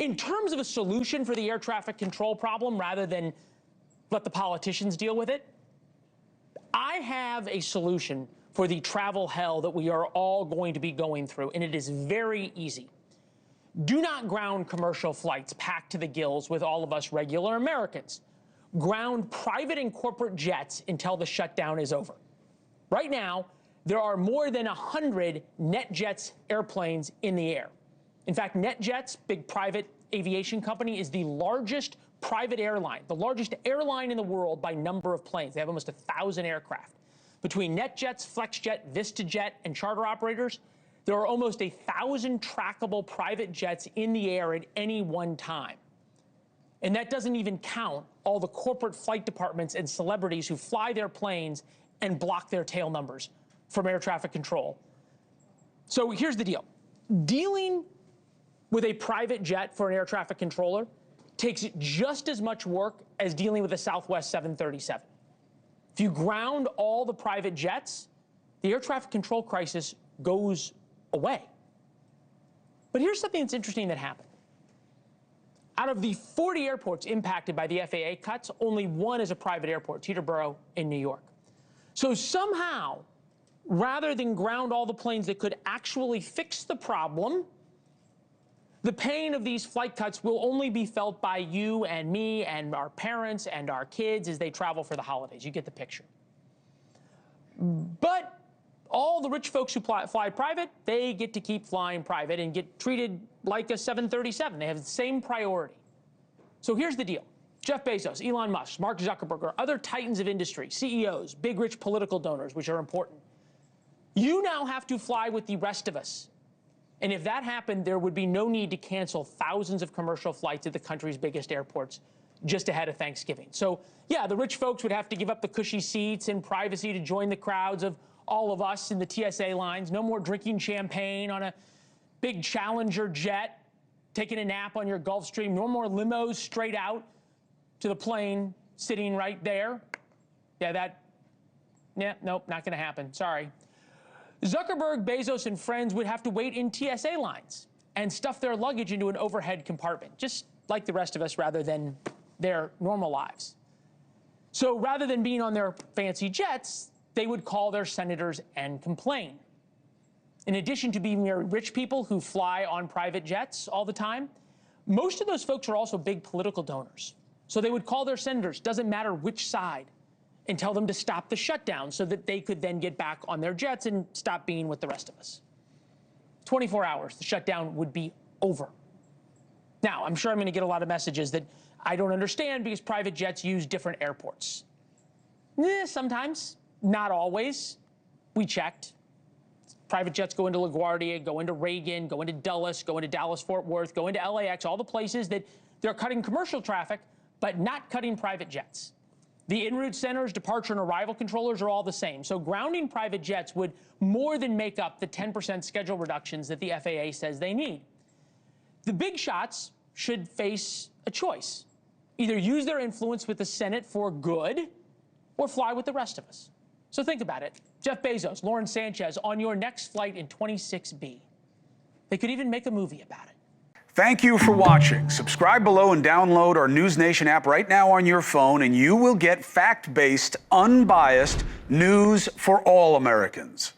In terms of a solution for the air traffic control problem, rather than let the politicians deal with it, I have a solution for the travel hell that we are all going to be going through, and it is very easy. Do not ground commercial flights packed to the gills with all of us regular Americans. Ground private and corporate jets until the shutdown is over. Right now, there are more than 100 NetJets airplanes in the air. In fact, NetJets, big private aviation company, is the largest private airline, the largest airline in the world by number of planes. They have almost 1,000 aircraft. Between NetJets, FlexJet, VistaJet, and charter operators, there are almost 1,000 trackable private jets in the air at any one time. And that doesn't even count all the corporate flight departments and celebrities who fly their planes and block their tail numbers from air traffic control. So here's the deal. Dealing with a private jet for an air traffic controller takes just as much work as dealing with a Southwest 737. If you ground all the private jets, the air traffic control crisis goes away. But here's something that's interesting that happened. Out of the 40 airports impacted by the FAA cuts, only one is a private airport, Teterboro in New York. So somehow, rather than ground all the planes that could actually fix the problem, the pain of these flight cuts will only be felt by you and me and our parents and our kids as they travel for the holidays. You get the picture. But all the rich folks who fly private, they get to keep flying private and get treated like a 737. They have the same priority. So here's the deal. Jeff Bezos, Elon Musk, Mark Zuckerberg, or other titans of industry, CEOs, big rich political donors, which are important. You now have to fly with the rest of us. And if that happened, there would be no need to cancel thousands of commercial flights at the country's biggest airports just ahead of Thanksgiving. So yeah, the rich folks would have to give up the cushy seats and privacy to join the crowds of all of us in the TSA lines. No more drinking champagne on a big Challenger jet, taking a nap on your Gulfstream. No more limos straight out to the plane sitting right there. Nope, not gonna happen, sorry. Zuckerberg, Bezos, and friends would have to wait in TSA lines and stuff their luggage into an overhead compartment, just like the rest of us, rather than their normal lives. So rather than being on their fancy jets, they would call their senators and complain. In addition to being rich people who fly on private jets all the time, most of those folks are also big political donors. So they would call their senators, doesn't matter which side, and tell them to stop the shutdown so that they could then get back on their jets and stop being with the rest of us. 24 hours, the shutdown would be over. Now, I'm sure I'm going to get a lot of messages that I don't understand because private jets use different airports. Sometimes, not always. We checked. Private jets go into LaGuardia, go into Reagan, go into Dulles, go into Dallas-Fort Worth, go into LAX, all the places that they're cutting commercial traffic, but not cutting private jets. The en route centers, departure and arrival controllers are all the same. So grounding private jets would more than make up the 10% schedule reductions that the FAA says they need. The big shots should face a choice. Either use their influence with the Senate for good or fly with the rest of us. So think about it. Jeff Bezos, Lauren Sanchez on your next flight in 26B. They could even make a movie about it. Thank you for watching. Subscribe below and download our NewsNation app right now on your phone, and you will get fact-based, unbiased news for all Americans.